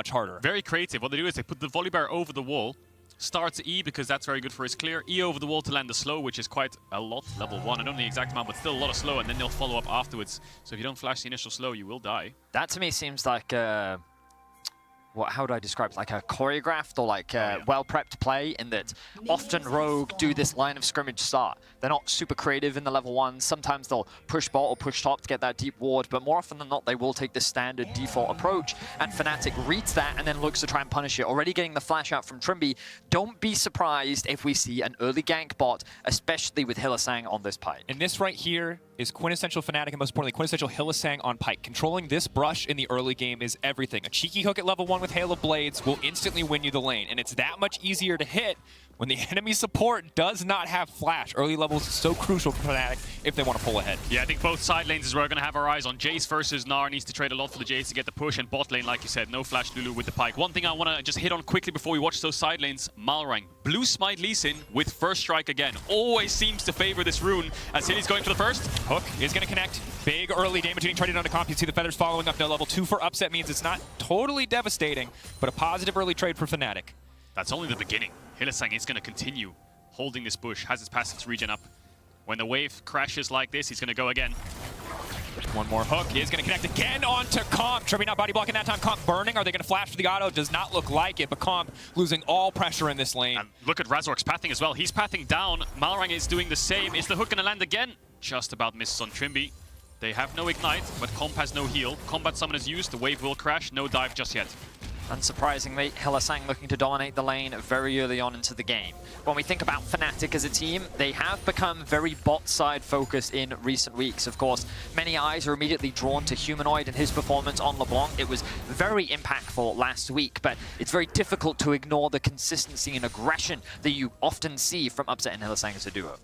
much harder. Very creative. What they do is they put the volley bar over the wall, start to E because that's very good for his clear, E over the wall to land the slow, which is quite a lot, level 1. I don't know the exact amount, but still a lot of slow, and then they'll follow up afterwards. So if you don't flash the initial slow, you will die. That to me seems like how do I describe it? Like a choreographed or like well-prepped play, in that often Rogue do this line of scrimmage start. They're not super creative in the level 1. Sometimes they'll push bot or push top to get that deep ward, but more often than not, they will take the standard default approach, and Fnatic reads that and then looks to try and punish it. Already getting the flash out from Trimby. Don't be surprised if we see an early gank bot, especially with Hylissang on this Pyke. And this right here is quintessential Fnatic, and most importantly, quintessential Hylissang on Pyke. Controlling this brush in the early game is everything. A cheeky hook at level 1 with Halo Blades will instantly win you the lane, and it's that much easier to hit when the enemy support does not have flash. Early levels is so crucial for Fnatic if they want to pull ahead. Yeah, I think both side lanes is where we're going to have our eyes on. Jace versus Gnar needs to trade a lot for the Jace to get the push, and bot lane, like you said, no flash Lulu with the Pyke. One thing I want to just hit on quickly before we watch those side lanes, Malrang. Blue Smite Lee Sin with first strike again. Always seems to favor this rune as Hilly's going for the first. Hook is going to connect. Big early damage being traded onto comp. You see the feathers following up. No level 2 for upset means it's not totally devastating, but a positive early trade for Fnatic. That's only the beginning. Hylissang is going to continue holding this bush, has his passives regen up. When the wave crashes like this, he's going to go again. One more hook is going to connect again onto Comp. Trimby not body blocking that time. Comp burning. Are they going to flash for the auto? Does not look like it, but Comp losing all pressure in this lane. And look at Razork's pathing as well. He's pathing down. Malrang is doing the same. Is the hook going to land again? Just about misses on Trimby. They have no ignite, but Comp has no heal. Combat summon is used. The wave will crash. No dive just yet. Unsurprisingly, Hylissang looking to dominate the lane very early on into the game. When we think about Fnatic as a team, they have become very bot-side focused in recent weeks. Of course, many eyes are immediately drawn to Humanoid and his performance on LeBlanc. It was very impactful last week, but it's very difficult to ignore the consistency and aggression that you often see from Upset and Hylissang as a duo.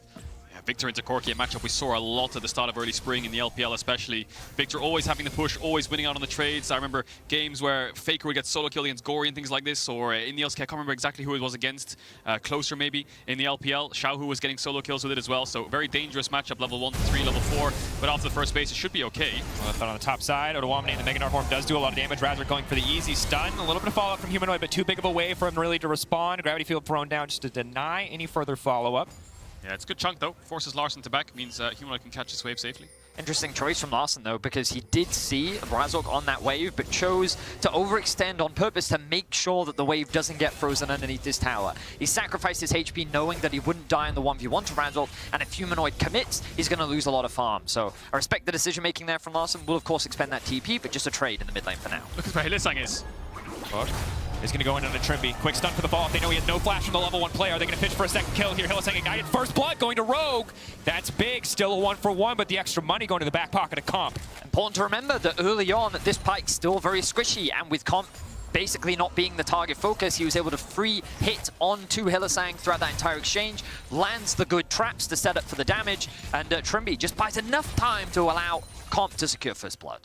Victor into Corki, a matchup we saw a lot at the start of early spring in the LPL especially. Victor always having the push, always winning out on the trades. I remember games where Faker would get solo kill against Gory and things like this, or in the LCK, I can't remember exactly who it was against, closer maybe, in the LPL. Xiaohu was getting solo kills with it as well, so very dangerous matchup, level 1 to 3, level 4, but after the first base, it should be okay. Well, on the top side, Odoamne and the Mega Narform does do a lot of damage. Razor going for the easy stun. A little bit of follow-up from Humanoid, but too big of a way for him really to respond. Gravity Field thrown down just to deny any further follow-up. Yeah, it's a good chunk though. Forces Larson to back, means Humanoid can catch this wave safely. Interesting choice from Larson though, because he did see Razork on that wave, but chose to overextend on purpose to make sure that the wave doesn't get frozen underneath this tower. He sacrificed his HP knowing that he wouldn't die in the 1v1 to Razork, and if Humanoid commits, he's going to lose a lot of farm. So I respect the decision making there from Larson. Will of course expend that TP, but just a trade in the mid lane for now. Look at where Hylissang is. Hook is going to go in on a Trimby. Quick stun for the fall. If they know he has no flash from the level 1 player, are they going to pitch for a second kill here? Hylissang ignited. First blood going to Rogue. That's big. Still a 1-for-1, but the extra money going to the back pocket of Comp. Important to remember that early on, this Pyke's still very squishy, and with Comp basically not being the target focus, he was able to free hit onto Hylissang throughout that entire exchange, lands the good traps to set up for the damage, and Trimby just buys enough time to allow Comp to secure first blood.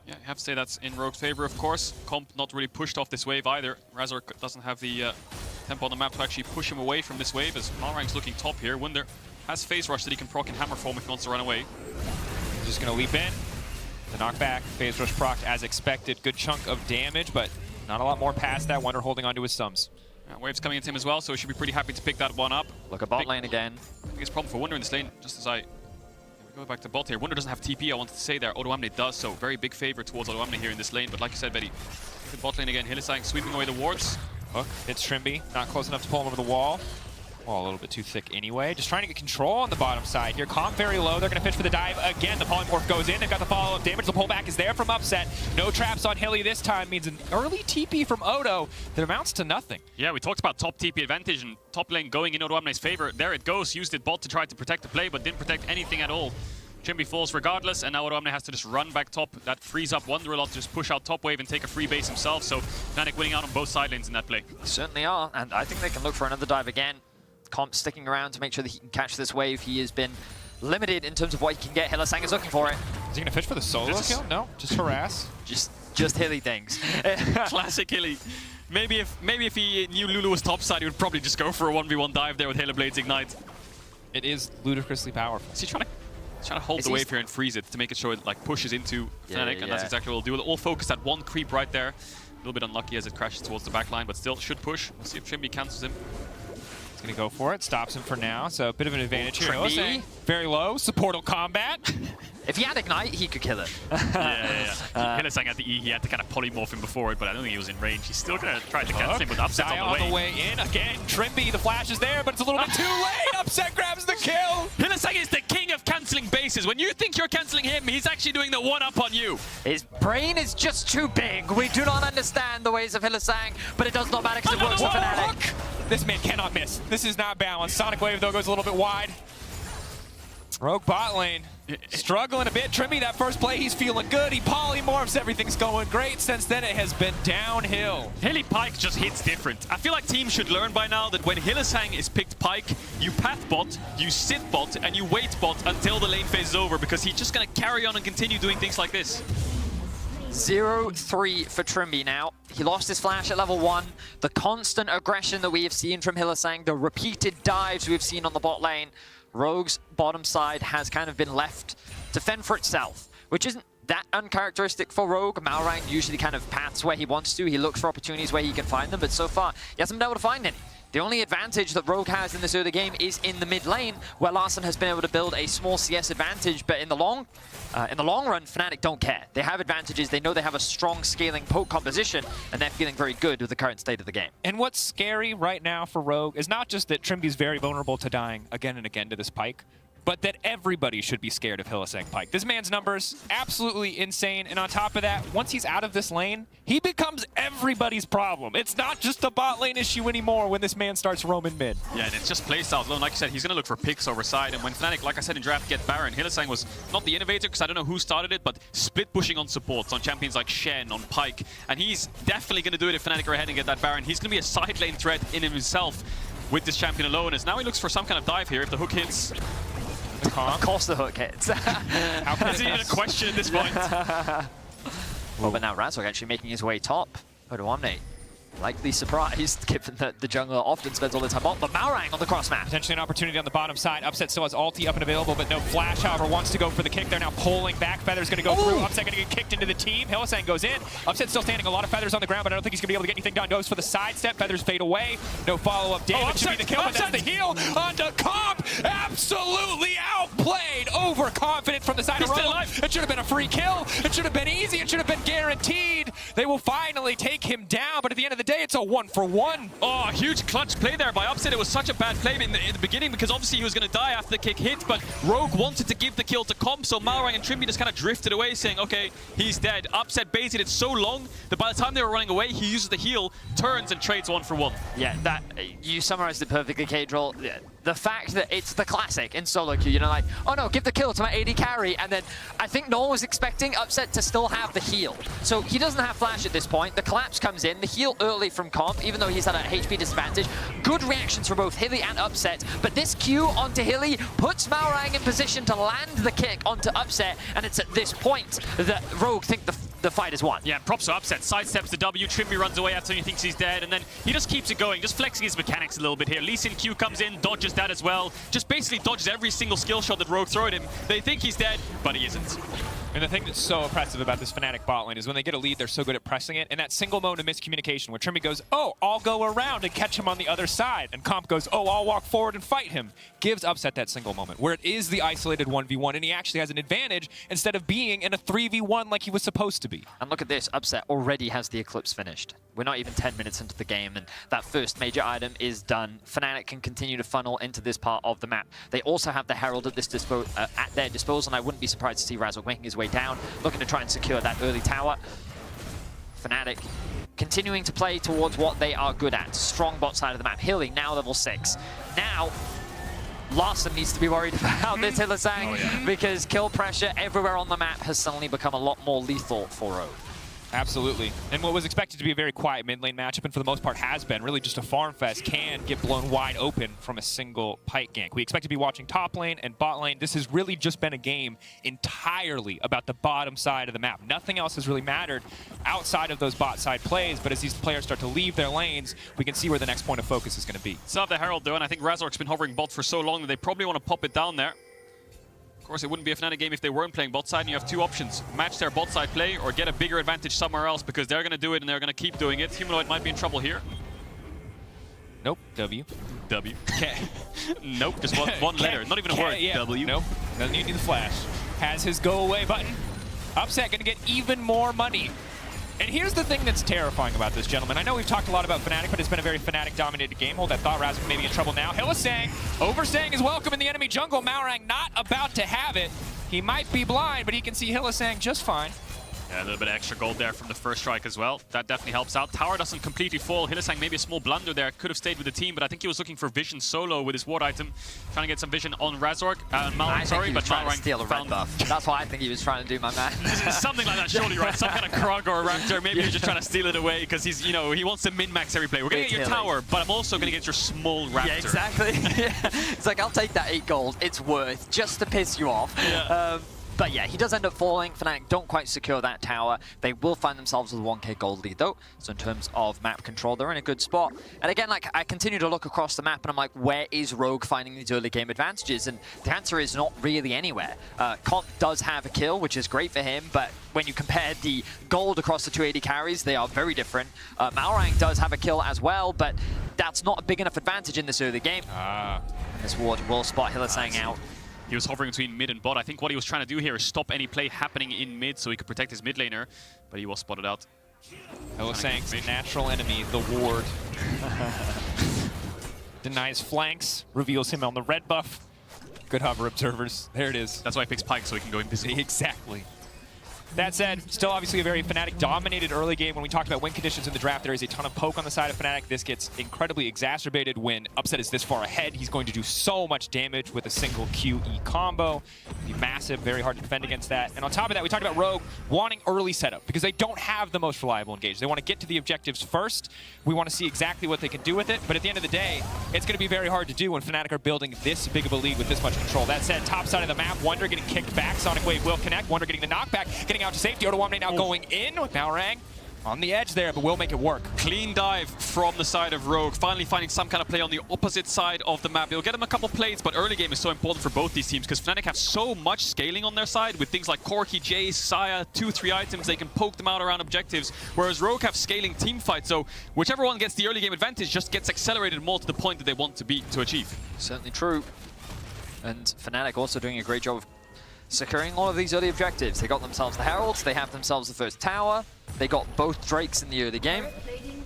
Yeah, I have to say that's in Rogue's favor, of course. Comp not really pushed off this wave either. Razor doesn't have the tempo on the map to actually push him away from this wave, as Malrang's looking top here. Wunder has Phase Rush that he can proc in Hammer Form if he wants to run away. Just going to leap in. The knockback, Phase Rush proc as expected. Good chunk of damage, but not a lot more past that. Wunder holding onto his thumbs. Yeah, wave's coming into him as well, so he should be pretty happy to pick that one up. Look at bot lane again. Biggest problem for Wunder in this lane, just as I go back to bot here. Wunder doesn't have TP, I wanted to say there. Odoamne does, so very big favor towards Odoamne here in this lane. But like you said, Betty, bot lane again. Hylissang sweeping away the wards. Hook hits Trimby, not close enough to pull him over the wall. Well, a little bit too thick anyway. Just trying to get control on the bottom side here. Comp very low. They're going to pitch for the dive again. The polymorph goes in. They've got the follow-up damage. The pullback is there from Upset. No traps on Hilly this time. Means an early TP from Odo that amounts to nothing. Yeah, we talked about top TP advantage and top lane going in Odoamne's favor. There it goes. Used it bot to try to protect the play, but didn't protect anything at all. Trimby falls regardless, and now Odoamne has to just run back top. That frees up Wunder a lot to just push out top wave and take a free base himself. So Fnatic winning out on both side lanes in that play. Certainly are, and I think they can look for another dive again. Comp sticking around to make sure that he can catch this wave. He has been limited in terms of what he can get. Hylissang is looking for it. Is he going to fish for the solo kill? No, just harass. Just Hilly things. Classic Hilly. Maybe if he knew Lulu was topside, he would probably just go for a 1v1 dive there with Halo Blades Ignite. It is ludicrously powerful. Is he trying to hold the wave here and freeze it to make it so it like pushes into Fnatic, and that's exactly what we'll do. We'll all focus that one creep right there. little bit unlucky as it crashes towards the back line, but still should push. We'll see if Trimby cancels him. He's going to go for it. Stops him for now. So a bit of an advantage here. Trimby. Very low. Supportal combat. If he had Ignite, he could kill it. Yeah. Hylissang had the E. He had to kind of polymorph him before it, but I don't think he was in range. He's still going to try to cancel him with Upset on the way. In. Again, Trimby, the flash is there, but it's a little bit too late. Upset grabs the kill. Hylissang is the king of cancelling bases. When you think you're cancelling him, he's actually doing the one-up on you. His brain is just too big. We do not understand the ways of Hylissang, but it does not matter because it works for Fnatic. This man cannot miss. This is not balanced. Sonic Wave, though, goes a little bit wide. Rogue bot lane, struggling a bit. Trimby, that first play, he's feeling good. He polymorphs, everything's going great. Since then, it has been downhill. Hilly Pyke just hits different. I feel like teams should learn by now that when Hylissang is picked Pyke, you path bot, you sit bot, and you wait bot until the lane phase is over, because he's just going to carry on and continue doing things like this. 0-3 for Trimby now. He lost his flash at level 1. The constant aggression that we have seen from Hylissang, the repeated dives we've seen on the bot lane, Rogue's bottom side has kind of been left to fend for itself, which isn't that uncharacteristic for Rogue. Malrang usually kind of paths where he wants to. He looks for opportunities where he can find them, but so far, he hasn't been able to find any. The only advantage that Rogue has in this early game is in the mid lane, where Larssen has been able to build a small CS advantage, but in the long run, Fnatic don't care. They have advantages, they know they have a strong scaling poke composition, and they're feeling very good with the current state of the game. And what's scary right now for Rogue is not just that Trimby's very vulnerable to dying again and again to this Pyke, but that everybody should be scared of Hylissang Pyke. This man's numbers, absolutely insane. And on top of that, once he's out of this lane, he becomes everybody's problem. It's not just a bot lane issue anymore when this man starts roaming mid. Yeah, and it's just playstyle alone. Like I said, he's going to look for picks over side. And when Fnatic, like I said in draft, get Baron, Hylissang was not the innovator, because I don't know who started it, but split pushing on supports, on champions like Shen, on Pyke. And he's definitely going to do it if Fnatic are ahead and get that Baron. He's going to be a side lane threat in himself with this champion alone. As now he looks for some kind of dive here. If the hook hits... Of course the hook hits. How is it even a question at this point? Well, but now Razork actually making his way top. Odoamne, likely surprised, given that the jungler often spends all the time on. But Malrang on the cross map. Potentially an opportunity on the bottom side. Upset still has ulti up and available, but no flash. However, wants to go for the kick. They're now pulling back. Feather's going to go through. Upset going to get kicked into the team. Hylissang goes in. Upset still standing. A lot of Feathers on the ground, but I don't think he's going to be able to get anything done. Goes for the sidestep. Feathers fade away. No follow-up damage. Should be the kill, but that's the heal onto Comp. Absolutely outplayed. Overconfident from the side of Rogue. It should have been a free kill. It should have been easy. It should have been guaranteed. They will finally take him down, but at the end of the day, it's a 1-for-1. Oh, huge clutch play there by Upset. It was such a bad play in the beginning, because obviously he was going to die after the kick hit, but Rogue wanted to give the kill to Comp, so Malrang and Trimby just kind of drifted away, saying, okay, he's dead. Upset baited it so long that by the time they were running away, he uses the heal, turns, and trades 1-for-1. Yeah, that you summarized it perfectly, Kadril. The fact that it's the classic in solo queue, you know, like, oh no, give the kill to my AD carry, and then I think no one was expecting Upset to still have the heal. So he doesn't have flash at this point. The collapse comes in, the heal early from Comp, even though he's had a HP disadvantage. Good reactions from both Hilly and Upset, but this Q onto Hilly puts Malrang in position to land the kick onto Upset, and it's at this point that Rogue think the fight is won. Yeah, props to Upset. Sidesteps the W. Trimby runs away after he thinks he's dead, and then he just keeps it going, just flexing his mechanics a little bit here. Lee Sin Q comes in, dodges that as well. Just basically dodges every single skill shot that Rogue throw at him. They think he's dead, but he isn't. And the thing that's so impressive about this Fnatic bot lane is when they get a lead, they're so good at pressing it. And that single moment of miscommunication where Trimby goes, oh, I'll go around and catch him on the other side. And Comp goes, oh, I'll walk forward and fight him. Gives Upset that single moment where it is the isolated 1v1 and he actually has an advantage instead of being in a 3v1 like he was supposed to be. And look at this, Upset already has the Eclipse finished. We're not even 10 minutes into the game, and that first major item is done. Fnatic can continue to funnel into this part of the map. They also have the Herald at their disposal, and I wouldn't be surprised to see Razork making his way down, looking to try and secure that early tower. Fnatic continuing to play towards what they are good at. Strong bot side of the map. Hilly, now level 6. Now, Larssen needs to be worried about this Hylissang, because kill pressure everywhere on the map has suddenly become a lot more lethal for Rogue. Absolutely. And what was expected to be a very quiet mid lane matchup, and for the most part has been, really just a farm fest, can get blown wide open from a single Pyke gank. We expect to be watching top lane and bot lane. This has really just been a game entirely about the bottom side of the map. Nothing else has really mattered outside of those bot side plays, but as these players start to leave their lanes, we can see where the next point of focus is going to be. Still have the Herald though, and I think Razork's been hovering bot for so long that they probably want to pop it down there. course, it wouldn't be a Fnatic game if they weren't playing bot side, and you have two options. Match their bot side play or get a bigger advantage somewhere else, because they're going to do it and they're going to keep doing it. Humanoid might be in trouble here. Nope. W. W. K. Nope, just one letter. Not even a word. Yeah. W. Nope. Doesn't even need the flash. Has his go away button. Upset going to get even more money. And here's the thing that's terrifying about this, gentlemen. I know we've talked a lot about Fnatic, but it's been a very Fnatic-dominated game. Hold that thought, Raz may be in trouble now. Hylissang overstaying his welcome in the enemy jungle. Malrang not about to have it. He might be blind, but he can see Hylissang just fine. Yeah, a little bit of extra gold there from the first strike as well. That definitely helps out. Tower doesn't completely fall. Hylissang maybe a small blunder there. Could have stayed with the team, but I think he was looking for vision solo with his ward item. Trying to get some vision on Razork. Malrang, sorry, but trying to Malrang steal a red buff. That's what I think he was trying to do, my man. Something like that, surely, right? Some kind of Krog or a Raptor. Maybe he's just trying to steal it away because he's, you know, he wants to min-max every play. We're going to get your tower, but I'm also going to get your small Raptor. Yeah, exactly. It's like, I'll take that 8 gold. It's worth just to piss you off. Yeah. But yeah, he does end up falling. Fnatic don't quite secure that tower. They will find themselves with a 1k gold lead though. So in terms of map control, they're in a good spot. And again, like, I continue to look across the map and I'm like, where is Rogue finding these early game advantages? And the answer is not really anywhere. Comp does have a kill, which is great for him, but when you compare the gold across the 280 carries, they are very different. Malrang does have a kill as well, but that's not a big enough advantage in this early game. This ward will spot Hylissang out. He was hovering between mid and bot. I think what he was trying to do here is stop any play happening in mid so he could protect his mid laner, but he was spotted out. Hylissang's natural enemy, the ward. Denies flanks, reveals him on the red buff. Good hover, observers. There it is. That's why he picks Pyke, so he can go invisible. Exactly. That said, still obviously a very Fnatic-dominated early game. When we talked about win conditions in the draft, there is a ton of poke on the side of Fnatic. This gets incredibly exacerbated when Upset is this far ahead. He's going to do so much damage with a single QE combo. It'd be massive, very hard to defend against that. And on top of that, we talked about Rogue wanting early setup because they don't have the most reliable engage. They want to get to the objectives first. We want to see exactly what they can do with it. But at the end of the day, it's going to be very hard to do when Fnatic are building this big of a lead with this much control. That said, top side of the map, Wonder getting kicked back. Sonic Wave will connect. Wonder getting the knockback, getting out to safety. Odoamne now going in with Malrang on the edge there, but will make it work. Clean dive from the side of Rogue, finally finding some kind of play on the opposite side of the map. It'll get him a couple plays, but early game is so important for both these teams because Fnatic have so much scaling on their side with things like Corki, Jace, Saya, 2-3 items. They can poke them out around objectives, whereas Rogue have scaling team fights, so whichever one gets the early game advantage just gets accelerated more to the point that they want to achieve. Certainly true. And Fnatic also doing a great job of securing all of these early objectives. They got themselves the Heralds, they have themselves the first tower, they got both Drakes in the early game.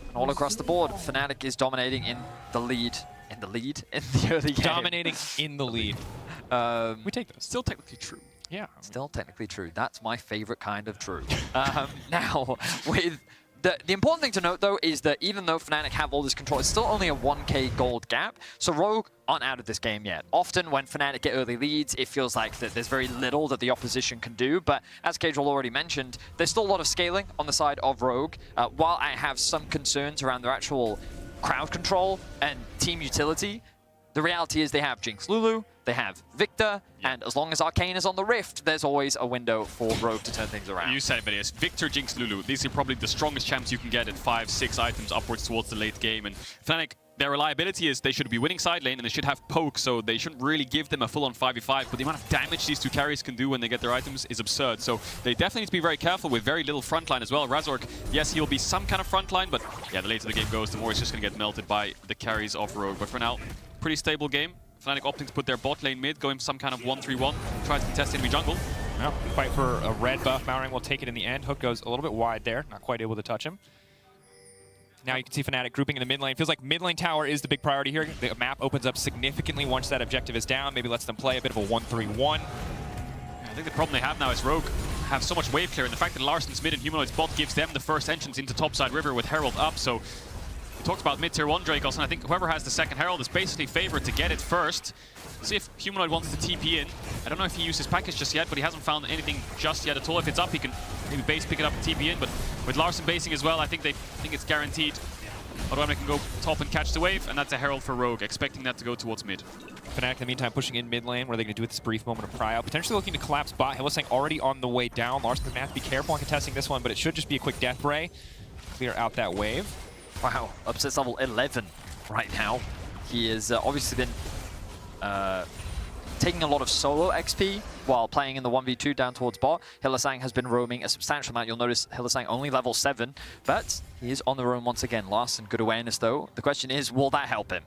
And all across the board, Fnatic is dominating in the lead. In the early game. Dominating in the lead. We take those. Still technically true. Yeah. Still technically true. That's my favorite kind of true. Now, with the important thing to note, though, is that even though Fnatic have all this control, it's still only a 1k gold gap. So Rogue aren't out of this game yet. Often when Fnatic get early leads, it feels like that there's very little that the opposition can do. But as Casual already mentioned, there's still a lot of scaling on the side of Rogue. While I have some concerns around their actual crowd control and team utility, the reality is they have Jinx Lulu, they have Victor, and as long as Arcane is on the Rift, there's always a window for Rogue to turn things around. You said it, Vinius. Victor, Jinx, Lulu. These are probably the strongest champs you can get at 5-6 items upwards towards the late game. And Fnatic, their reliability is they should be winning side lane and they should have poke, so they shouldn't really give them a full-on 5v5. But the amount of damage these two carries can do when they get their items is absurd. So they definitely need to be very careful with very little frontline as well. Razork, yes, he'll be some kind of frontline, but yeah, the later the game goes, the more he's just going to get melted by the carries of Rogue. But for now, pretty stable game. Fnatic opting to put their bot lane mid, going some kind of 1-3-1, try to contest enemy jungle. Well, fight for a red buff. Malrang will take it in the end. Hook goes a little bit wide there, not quite able to touch him. Now you can see Fnatic grouping in the mid lane. Feels like mid lane tower is the big priority here. The map opens up significantly once that objective is down. Maybe lets them play a bit of a 1-3-1. I think the problem they have now is Rogue have so much wave clear, and the fact that Larsen's mid and Humanoid's bot gives them the first entrance into topside river with Herald up, so we talked about mid-tier 1 Drake also, and I think whoever has the second Herald is basically favored to get it first. See if Humanoid wants to TP in. I don't know if he used his package just yet, but he hasn't found anything just yet at all. If it's up, he can maybe base pick it up and TP in, but with Larsen basing as well, I think it's guaranteed. Odoamne can go top and catch the wave, and that's a Herald for Rogue, expecting that to go towards mid. Fnatic in the meantime pushing in mid lane. What are they going to do with this brief moment of pry out? Potentially looking to collapse bot. Hylissang already on the way down. Larsen's going to have to be careful on contesting this one, but it should just be a quick death ray. Clear out that wave. Wow, Upset's level 11 right now. He has obviously been taking a lot of solo XP while playing in the 1v2 down towards bot. Hylissang has been roaming a substantial amount. You'll notice Hylissang only level 7, but he is on the roam once again. Larson, good awareness though. The question is, will that help him?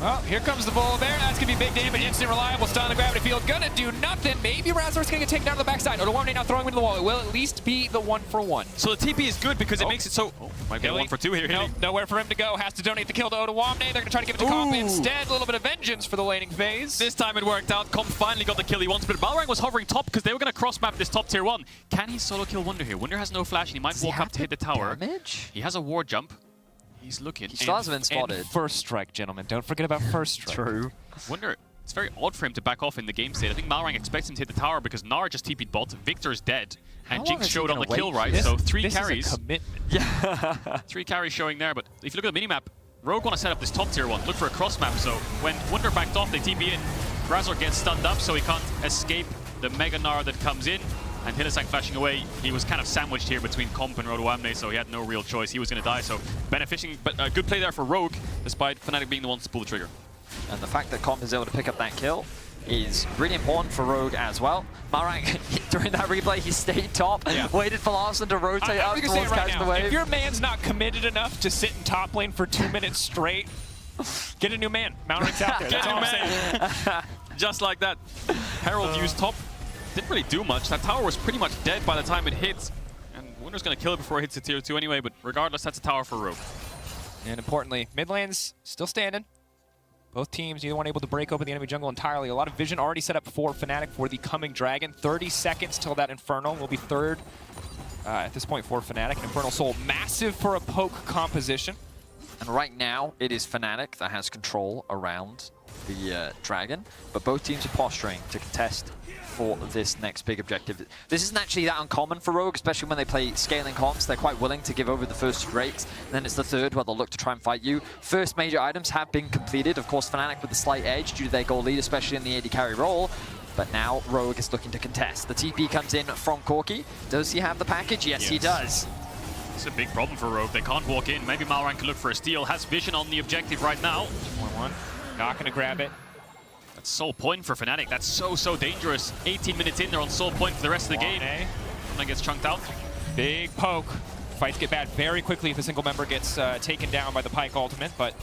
Well, here comes the bull bear. That's going to be big damage. Instant reliable. Stun on the gravity field. Gonna do nothing. Maybe Razor's going to get taken down to the backside. Odoamne now throwing him into the wall. It will at least be the 1-for-1. So the TP is good because it makes it so... Oh, might get 1-for-2 here. Nope, nowhere for him to go. Has to donate the kill to Odoamne. They're going to try to give it to Comp instead. A little bit of vengeance for the laning phase. This time it worked out. Comp finally got the kill he wants, but Balrang was hovering top because they were going to cross-map this top tier 1. Can he solo kill Wunder here? Wunder has no flash and he might walk up to hit the tower. Damage? He has a ward jump. He's looking. He still hasn't been spotted. And first strike, gentlemen. Don't forget about first strike. True. Wunder, it's very odd for him to back off in the game state. I think Malrang expects him to hit the tower because Nara just TP'd bot, Victor's dead, and Jinx showed on the kill, right? So 3 carries. Is a commitment. Yeah. 3 carries showing there, but if you look at the minimap, Rogue want to set up this top tier 1, look for a cross map, so when Wunder backed off, they TP in. Razor gets stunned up, so he can't escape the Mega Nara that comes in. And Hylissang flashing away, he was kind of sandwiched here between Comp and Odoamne, so he had no real choice. He was going to die, so benefiting, but a good play there for Rogue, despite Fnatic being the ones to pull the trigger. And the fact that Comp is able to pick up that kill is really important for Rogue as well. Malrang, during that replay, he stayed top, waited for Larson to rotate up towards catching the wave. If your man's not committed enough to sit in top lane for 2 minutes straight, get a new man. Malrang's out there. That's all I'm saying. Just like that. Herald used top. Didn't really do much. That tower was pretty much dead by the time it hit. And Wunder's going to kill it before it hits the tier 2 anyway, but regardless, that's a tower for Rogue. And importantly, mid lane's still standing. Both teams, neither one able to break open the enemy jungle entirely. A lot of vision already set up for Fnatic for the coming Dragon. 30 seconds till that Infernal will be third at this point for Fnatic. Infernal Soul, massive for a poke composition. And right now, it is Fnatic that has control around the Dragon, but both teams are posturing to contest for this next big objective. This isn't actually that uncommon for Rogue, especially when they play scaling comps. They're quite willing to give over the first 2 breaks, and then it's the third where they'll look to try and fight you. First major items have been completed. Of course, Fnatic with the slight edge due to their goal lead, especially in the AD carry role. But now Rogue is looking to contest. The TP comes in from Corki. Does he have the package? Yes, he does. It's a big problem for Rogue. They can't walk in. Maybe Malrang can look for a steal. Has vision on the objective right now. 1-1. Not going to grab it. That's sole point for Fnatic. That's so dangerous. 18 minutes in, they're on sole point for the rest of the game. And gets chunked out. Big poke. Fights get bad very quickly if a single member gets taken down by the Pyke ultimate, but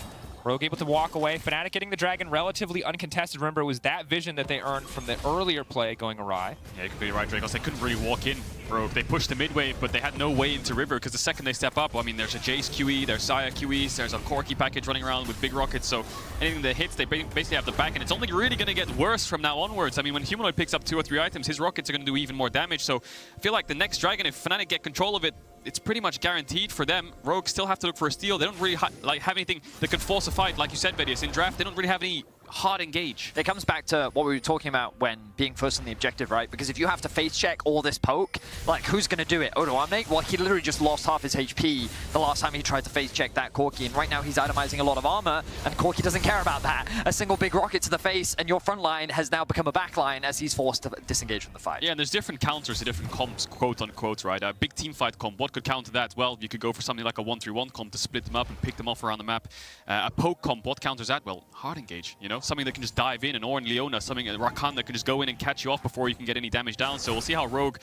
Rogue able to walk away. Fnatic getting the Dragon relatively uncontested. Remember, it was that vision that they earned from the earlier play going away. Yeah, you could be right, Dracos. They couldn't really walk in, Rogue. They pushed the mid wave, but they had no way into River, because the second they step up, I mean, there's a Jace QE, there's Saya QEs, there's a Corki package running around with big rockets, so anything that hits, they basically have the back, and it's only really going to get worse from now onwards. I mean, when Humanoid picks up 2 or 3 items, his rockets are going to do even more damage, so I feel like the next Dragon, if Fnatic get control of it, it's pretty much guaranteed for them. Rogue still have to look for a steal. They don't really have anything that can force a fight, like you said, Vedius. In draft, they don't really have any hard engage. It comes back to what we were talking about when being first on the objective, right? Because if you have to face check all this poke, like, who's going to do it? Odoamne? Well, he literally just lost half his HP the last time he tried to face check that Corki, and right now he's itemizing a lot of armor, and Corki doesn't care about that. A single big rocket to the face, and your front line has now become a back line as he's forced to disengage from the fight. Yeah, and there's different counters to different comps, quote-unquote, right? A big team fight comp, what could counter that? Well, you could go for something like a 1-3-1 comp to split them up and pick them off around the map. A poke comp, what counters that? Well, hard engage, you know? Something that can just dive in, an Ornn Leona, something, a Rakan that can just go in and catch you off before you can get any damage down. So we'll see how Rogue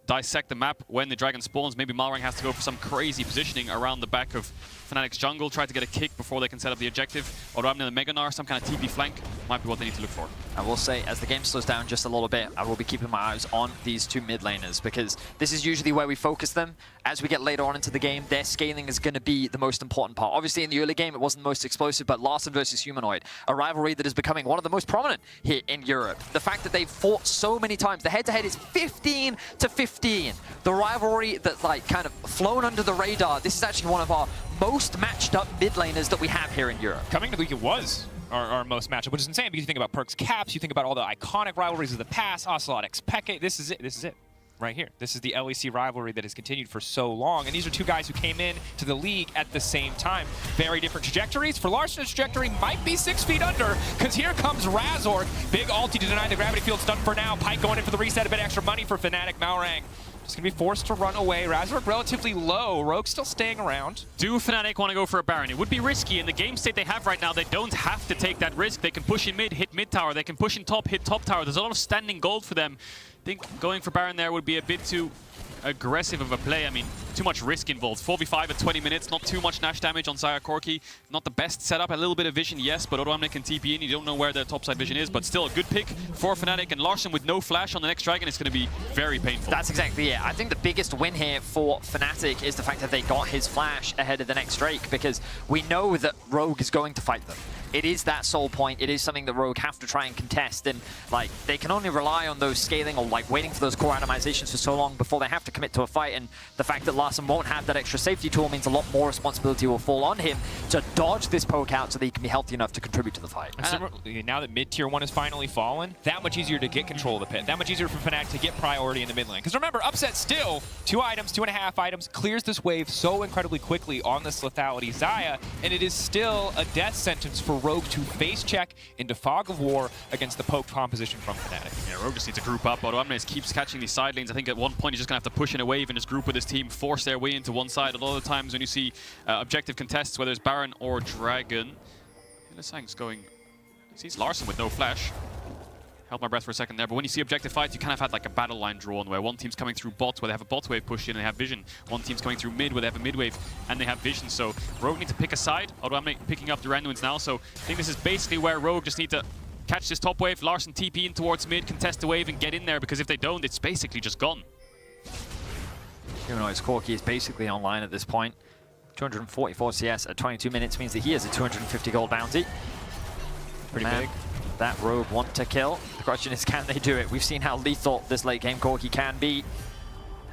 dissect the map when the Dragon spawns. Maybe Malrang has to go for some crazy positioning around the back of Fnatic's jungle, try to get a kick before they can set up the objective. Odoamne and the Mega Gnar, some kind of TP flank, might be what they need to look for. I will say, as the game slows down just a little bit, I will be keeping my eyes on these 2 mid laners, because this is usually where we focus them. As we get later on into the game, their scaling is going to be the most important part. Obviously, in the early game, it wasn't the most explosive, but Larson versus Humanoid, a rivalry that is becoming one of the most prominent here in Europe. The fact that they've fought so many times, the head-to-head is 15-15. The rivalry that's like kind of flown under the radar. This is actually one of our most matched up mid laners that we have here in Europe. Coming to the league, it was our most matchup, which is insane because you think about Perk's Caps, you think about all the iconic rivalries of the past, Ocelot X Peke. This is it right here. This is the LEC rivalry that has continued for so long, and these are 2 guys who came in to the league at the same time. Very different trajectories. For Larson's trajectory might be 6 feet under, because here comes Razor. Big ulti to deny the gravity field stun for now. Pyke going in for the reset, a bit extra money for Fnatic. Malrang Just going to be forced to run away. Razork relatively low. Rogue still staying around. Do Fnatic want to go for a Baron? It would be risky. In the game state they have right now, they don't have to take that risk. They can push in mid, hit mid tower. They can push in top, hit top tower. There's a lot of standing gold for them. I think going for Baron there would be a bit too aggressive of a play. I mean, too much risk involved. 4v5 at 20 minutes, not too much Nash damage on Xayah Corki. Not the best setup, a little bit of vision, yes, but Odoamne can TP in. You don't know where the topside vision is, but still a good pick for Fnatic. And Larssen with no flash on the next dragon is going to be very painful. That's exactly it. I think the biggest win here for Fnatic is the fact that they got his flash ahead of the next Drake, because we know that Rogue is going to fight them. It is that sole point. It is something that Rogue have to try and contest, and like they can only rely on those scaling or like waiting for those core randomizations for so long before they have to commit to a fight. And the fact that Larssen won't have that extra safety tool means a lot more responsibility will fall on him to dodge this poke out so that he can be healthy enough to contribute to the fight. Similarly, now that mid-tier 1 has finally fallen, that much easier to get control of the pit. That much easier for Fnatic to get priority in the mid lane. Because remember, Upset still 2 items, 2.5 items, clears this wave so incredibly quickly on this lethality Xayah, and it is still a death sentence for Rogue to face check into Fog of War against the poke composition from Fnatic. Yeah, Rogue just needs to group up. Odoamne keeps catching these side lanes. I think at one point he's just going to have to push in a wave and just group with his team, force their way into one side. A lot of the times when you see objective contests, whether it's Baron or Dragon, Hylissang's going... He sees Larssen with no flash. Held my breath for a second there, but when you see objective fights, you kind of had like a battle line drawn where one team's coming through bot where they have a bot wave pushed in and they have vision. One team's coming through mid where they have a mid wave and they have vision. So Rogue need to pick a side. Odoamne picking up the Randuins now, so I think this is basically where Rogue just need to catch this top wave, Larssen TP in towards mid, contest the wave and get in there, because if they don't, it's basically just gone. Humanoid's Corki is basically online at this point. 244 CS at 22 minutes means that he has a 250 gold bounty. Pretty big. That Rogue want to kill. The question is, can they do it? We've seen how lethal this late game Corki can be.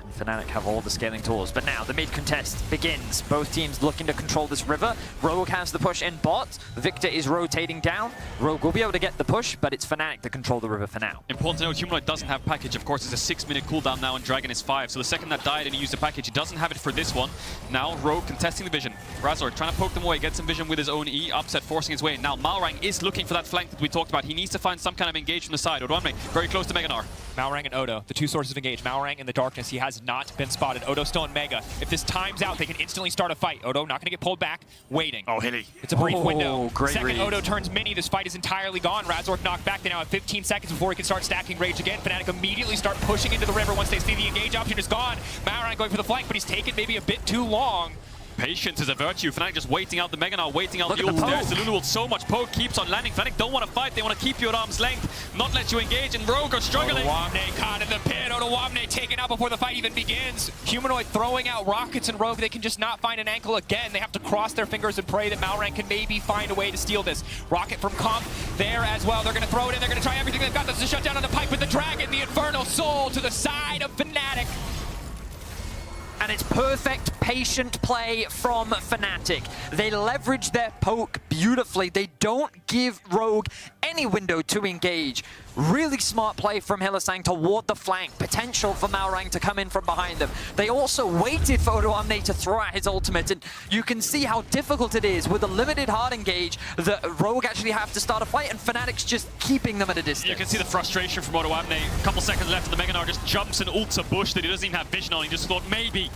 And Fnatic have all the scaling tools. But now the mid contest begins. Both teams looking to control this river. Rogue has the push in bot. Victor is rotating down. Rogue will be able to get the push, but it's Fnatic that control the river for now. Important to note, Humanoid doesn't have package. Of course, it's a 6-minute cooldown now, and Dragon is 5. So the second that died and he used the package, he doesn't have it for this one. Now Rogue contesting the vision. Razork trying to poke them away, get some vision with his own E. Upset forcing his way in. Now Malrang is looking for that flank that we talked about. He needs to find some kind of engage from the side. Odoamne very close to Meganar. Malrang and Odo, the 2 sources of engage. Malrang in the darkness, he has not been spotted. Odo still in Mega. If this times out, they can instantly start a fight. Odo not going to get pulled back, waiting. Oh, Hilly. It's a brief window. Great Second read. Odo turns mini, this fight is entirely gone. Razork knocked back. They now have 15 seconds before he can start stacking Rage again. Fnatic immediately start pushing into the river once they see the engage option is gone. Malrang going for the flank, but he's taken maybe a bit too long. Patience is a virtue. Fnatic just waiting out the Meganar, waiting out Look the at the ult. poke. There's the Lulu ult. So much poke keeps on landing. Fnatic don't want to fight. They want to keep you at arm's length, not let you engage, and Rogue are struggling. Odoamne caught in the pit. Odoamne taken out before the fight even begins. Humanoid throwing out rockets, and Rogue, they can just not find an ankle again. They have to cross their fingers and pray that Malrang can maybe find a way to steal this. Rocket from Comp there as well. They're going to throw it in. They're going to try everything they've got. This is a shutdown on the pipe with the Dragon, the Infernal Soul to the side of Fnatic. And it's perfect patient play from Fnatic. They leverage their poke beautifully. They don't give Rogue any window to engage. Really smart play from Hylissang to ward the flank. Potential for Malrang to come in from behind them. They also waited for Odoamne to throw out his ultimate, and you can see how difficult it is with a limited hard engage that Rogue actually have to start a fight, and Fnatic's just keeping them at a distance. You can see the frustration from Odoamne. A couple seconds left, and the Meganar just jumps and ults a bush that he doesn't even have vision on. He just thought maybe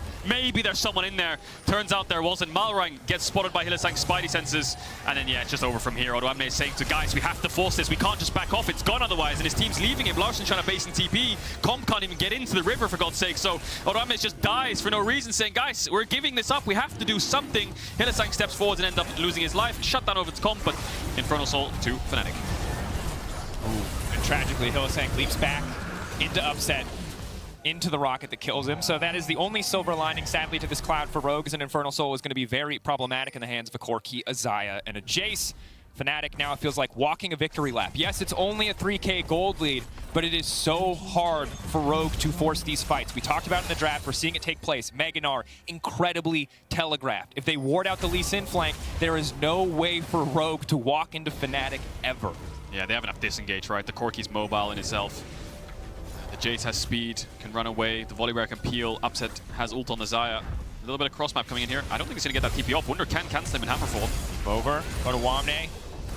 there's someone in there. Turns out there wasn't. Malrang gets spotted by Hylissang's spidey senses, and then yeah, it's just over from here. Odoamne is saying to guys, we have to force this. We can't just back off. It's gone otherwise, and his team's leaving him. Larssen trying to base in TP. Comp can't even get into the river for God's sake. So Odoamne just dies for no reason, saying, guys, we're giving this up. We have to do something. Hylissang steps forward and ends up losing his life. Shut down over its Comp, but Infernal Soul to Fnatic. And tragically, Hylissang leaps back into Upset, into the rocket that kills him. So that is the only silver lining, sadly, to this cloud for Rogue, as an Infernal Soul is going to be very problematic in the hands of a Corki, a Xayah, and a Jace. Fnatic now feels like walking a victory lap. Yes, it's only a 3K gold lead, but it is so hard for Rogue to force these fights. We talked about it in the draft. We're seeing it take place. Meganar, incredibly telegraphed. If they ward out the Lee Sin flank, there is no way for Rogue to walk into Fnatic ever. Yeah, they have enough disengage, right? The Corki's mobile in itself. The Jace has speed, can run away. The Volibear can peel. Upset has ult on the Xayah. A little bit of cross map coming in here. I don't think he's going to get that TP off. Wunder can cancel him in Hammerfall. Over, Odoamne.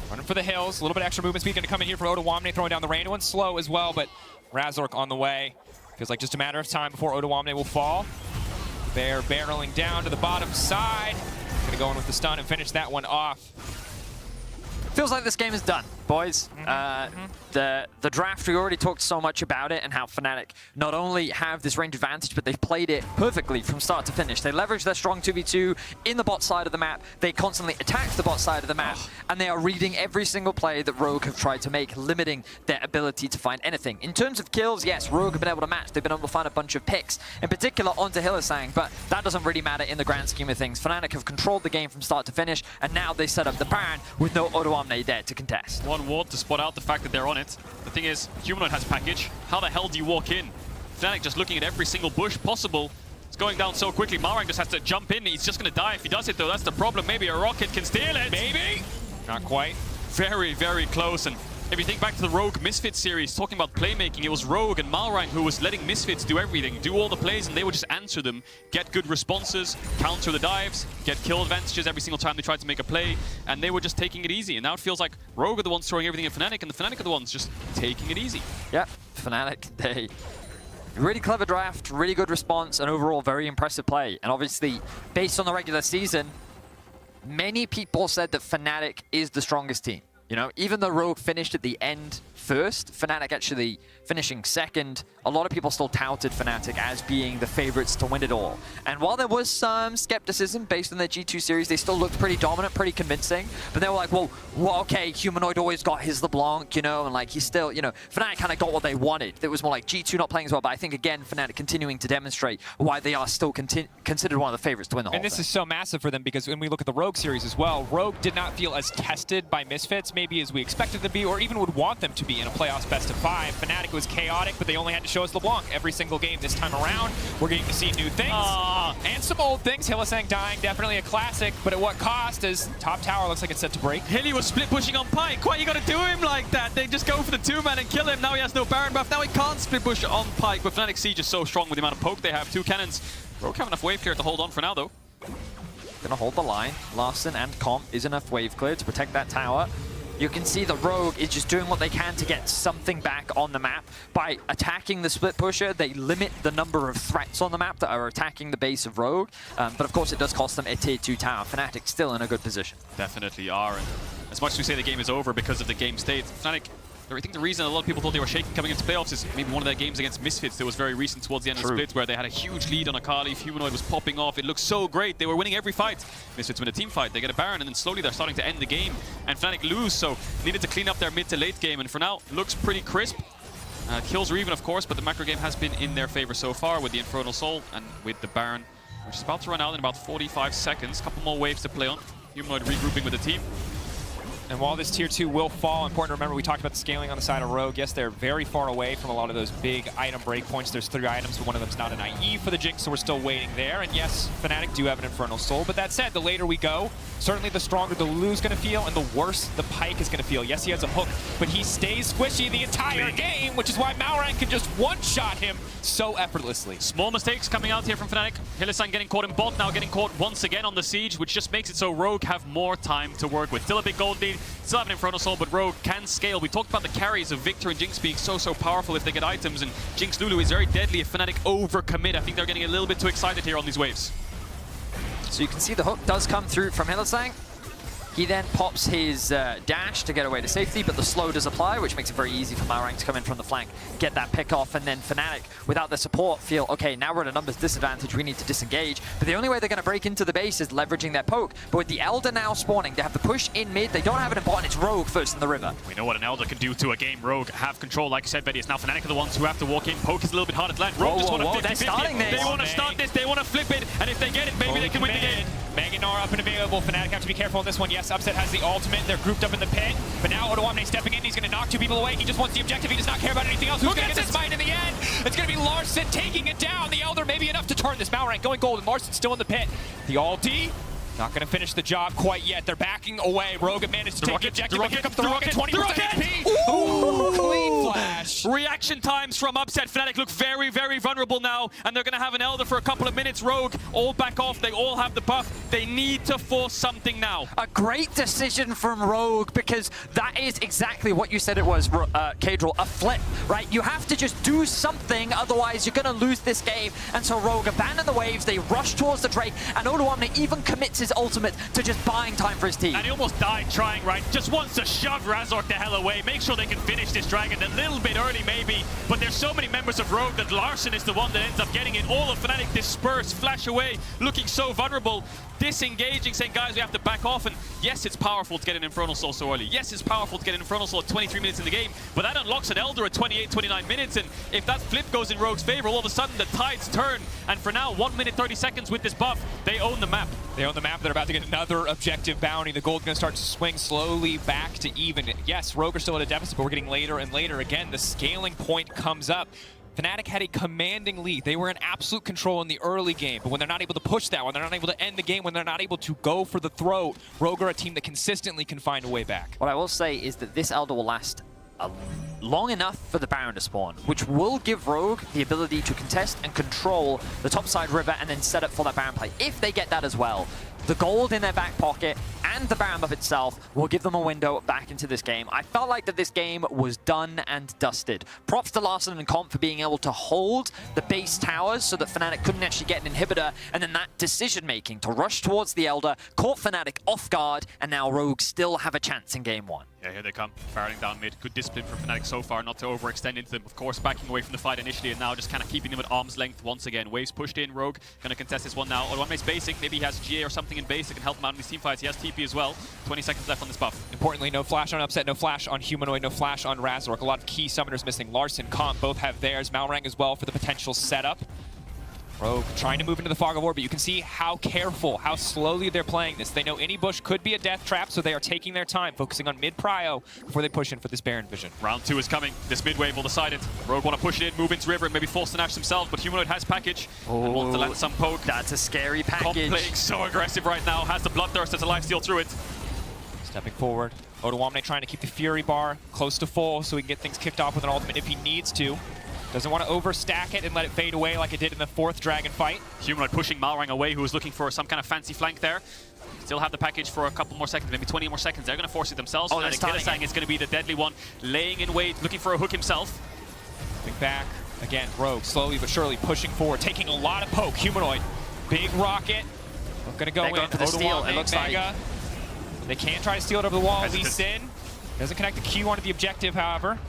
Running for the hills. A little bit extra movement speed going to come in here for Odoamne, throwing down the Randuin. Slow as well, but Razork on the way. Feels like just a matter of time before Odoamne will fall. Bear barreling down to the bottom side. Gonna go in with the stun and finish that one off. Feels like this game is done, boys. The draft, we already talked so much about it and how Fnatic not only have this range advantage, but they've played it perfectly from start to finish. They leverage their strong 2v2 in the bot side of the map. They constantly attack the bot side of the map, and they are reading every single play that Rogue have tried to make, limiting their ability to find anything. In terms of kills, yes, Rogue have been able to match. They've been able to find a bunch of picks, in particular onto Hylissang, but that doesn't really matter in the grand scheme of things. Fnatic have controlled the game from start to finish, and now they set up the Baron with no Odoamne there to contest. One ward to spot out the fact that they're on it. The thing is, Humanoid has package. How the hell do you walk in? Fnatic just looking at every single bush possible. It's going down so quickly. Malrang just has to jump in. He's just going to die if he does it, though. That's the problem. Maybe a rocket can steal it. Maybe. Not quite. Very, very close. And if you think back to the Rogue Misfits series, talking about playmaking, it was Rogue and Malrang who was letting Misfits do everything, do all the plays, and they would just answer them, get good responses, counter the dives, get kill advantages every single time they tried to make a play, and they were just taking it easy. And now it feels like Rogue are the ones throwing everything at Fnatic, and the Fnatic are the ones just taking it easy. Yep, Fnatic, they really clever draft, really good response, and overall very impressive play. And obviously, based on the regular season, many people said that Fnatic is the strongest team. You know, even though Rogue finished at the end first, Fnatic actually finishing second, a lot of people still touted Fnatic as being the favorites to win it all. And while there was some skepticism based on their G2 series, they still looked pretty dominant, pretty convincing. But they were like, well, okay, Humanoid always got his LeBlanc, you know, and like he's still, you know, Fnatic kind of got what they wanted. It was more like G2 not playing as well, but I think again, Fnatic continuing to demonstrate why they are still considered one of the favorites to win the whole And this thing. is so massive for them because when we look at the Rogue series as well, Rogue did not feel as tested by Misfits maybe as we expected them to be, or even would want them to be in a playoffs best of 5. Fnatic was chaotic, but they only had to show us LeBlanc every single game this time around. We're getting to see new things and some old things. Hylissang dying, definitely a classic, but at what cost? As top tower looks like it's set to break. Hilly was split pushing on Pike. Why you gotta do him like that? They just go for the 2-man and kill him. Now he has no Baron buff. Now he can't split push on Pike, but Fnatic Siege is so strong with the amount of poke they have. 2 cannons. Rogue have enough wave clear to hold on for now, though. Gonna hold the line. Larson and Comp is enough wave clear to protect that tower. You can see the Rogue is just doing what they can to get something back on the map. By attacking the split pusher, they limit the number of threats on the map that are attacking the base of Rogue. But of course, it does cost them a tier 2 tower. Fnatic still in a good position. Definitely are. And as much as we say the game is over because of the game state, Fnatic, I think the reason a lot of people thought they were shaking coming into playoffs is maybe one of their games against Misfits that was very recent towards the end of the split, where they had a huge lead on Akali. Humanoid was popping off. It looked so great. They were winning every fight. Misfits win a team fight. They get a Baron, and then slowly they're starting to end the game. And Fnatic lose, so needed to clean up their mid to late game. And for now, looks pretty crisp. Kills are even, of course, but the macro game has been in their favor so far with the Infernal Soul and with the Baron, which is about to run out in about 45 seconds. Couple more waves to play on. Humanoid regrouping with the team. And while this tier 2 will fall, important to remember we talked about the scaling on the side of Rogue. Yes, they're very far away from a lot of those big item breakpoints. There's 3 items, but one of them's not an IE for the Jinx, so we're still waiting there. And yes, Fnatic do have an Infernal Soul, but that said, the later we go, certainly the stronger the Lulu's going to feel and the worse the Pike is going to feel. Yes, he has a hook, but he stays squishy the entire game, which is why Malrang can just one-shot him so effortlessly. Small mistakes coming out here from Fnatic. Hylissang getting caught in bot, now getting caught once again on the siege, which just makes it so Rogue have more time to work with. Still a big gold lead, still have an Infernal Soul, but Rogue can scale. We talked about the carries of Victor and Jinx being so powerful if they get items, and Jinx Lulu is very deadly if Fnatic overcommit. I think they're getting a little bit too excited here on these waves. So you can see the hook does come through from Hylissang. He then pops his dash to get away to safety, but the slow does apply, which makes it very easy for Malrang to come in from the flank, get that pick off, and then Fnatic, without the support, feel, okay, now we're at a numbers disadvantage, we need to disengage. But the only way they're going to break into the base is leveraging their poke. But with the Elder now spawning, they have to push in mid, they don't have it in bot, and it's Rogue first in the river. We know what an Elder can do to a game. Rogue have control, like you said, Betty. It's now Fnatic are the ones who have to walk in. Poke is a little bit hard to land. Rogue just want to 50-50. They want to start this, they want to flip it, and if they get it, maybe they can win the game. Meganar up and available. Fnatic have to be careful on this one. Yes, Upset has the ultimate. They're grouped up in the pit. But now Odoamne stepping in. He's going to knock 2 people away. He just wants the objective. He does not care about anything else. Who's going to get the smite in the end? It's going to be Larson taking it down. The Elder maybe enough to turn this. Malrang going gold, and Larson still in the pit. The ulti. Not going to finish the job quite yet. They're backing away. Rogue managed to take the objective. Here comes the rocket. 20% HP. Ooh, clean flash. Reaction times from Upset. Fnatic look very, very vulnerable now, and they're going to have an Elder for a couple of minutes. Rogue all back off. They all have the buff. They need to force something now. A great decision from Rogue, because that is exactly what you said it was, Kadril, a flip, right? You have to just do something, otherwise you're going to lose this game. And so Rogue abandon the waves, they rush towards the Drake, and Odoamne even commits his ultimate to just buying time for his team. And he almost died trying, right? Just wants to shove Razork the hell away, make sure they can finish this dragon a little bit early maybe, but there's so many members of Rogue that Larson is the one that ends up getting it. All of Fnatic disperse, flash away, looking so vulnerable, disengaging, saying, guys, we have to back off. And yes, it's powerful to get an Infernal Soul so early. Yes, it's powerful to get an Infernal Soul at 23 minutes in the game, but that unlocks an Elder at 28, 29 minutes, and if that flip goes in Rogue's favor, all of a sudden the tides turn, and for now, 1 minute 30 seconds with this buff, they own the map. They own the map. They're about to get another objective bounty. The gold's going to start to swing slowly back to even. Yes, Rogue are still at a deficit, but we're getting later and later. Again, the scaling point comes up. Fnatic had a commanding lead. They were in absolute control in the early game, but when they're not able to push that, when they're not able to end the game, when they're not able to go for the throat, Rogue are a team that consistently can find a way back. What I will say is that this Elder will last long enough for the Baron to spawn, which will give Rogue the ability to contest and control the topside river and then set up for that Baron play. If they get that as well, the gold in their back pocket and the Baron buff itself will give them a window back into this game. I felt like that this game was done and dusted. Props to Larson and Comp for being able to hold the base towers so that Fnatic couldn't actually get an inhibitor, and then that decision-making to rush towards the Elder caught Fnatic off guard, and now Rogue still have a chance in game one. Yeah, here they come, barreling down mid. Good discipline from Fnatic so far, not to overextend into them. Of course, backing away from the fight initially, and now just kind of keeping them at arm's length once again. Waves pushed in, Rogue going to contest this one now. Odoamne's basic, maybe he has GA or something in base that can help him out in these team fights. He has TP as well. 20 seconds left on this buff. Importantly, no flash on Upset, no flash on Humanoid, no flash on Razork. A lot of key summoners missing. Larson, Comp both have theirs. Malrang as well for the potential setup. Rogue trying to move into the fog of war, but you can see how careful, how slowly they're playing this. They know any bush could be a death trap, so they are taking their time, focusing on mid-prio before they push in for this Baron vision. Round 2 is coming. This mid wave will decide it. Rogue want to push it in, move into river, and maybe force the Nash themselves, but Humanoid has package and wants to land some poke. That's a scary package. Comp playing so aggressive right now, has the Bloodthirst as a lifesteal through it. Stepping forward, Odoamne trying to keep the Fury bar close to full so he can get things kicked off with an ultimate if he needs to. Doesn't want to overstack it and let it fade away like it did in the 4th Dragon fight. Humanoid pushing Malrang away, who was looking for some kind of fancy flank there. Still have the package for a couple more seconds, maybe 20 more seconds. They're going to force it themselves. Oh, I think Hylissang is going to be the deadly one, laying in wait, looking for a hook himself. Coming back. Again, Rogue slowly but surely pushing forward, taking a lot of poke. Humanoid, big rocket. Going to go in. Going for the steal, it looks Mega. They can try to steal it over the wall. Lee Sin doesn't connect the Q onto the objective, however.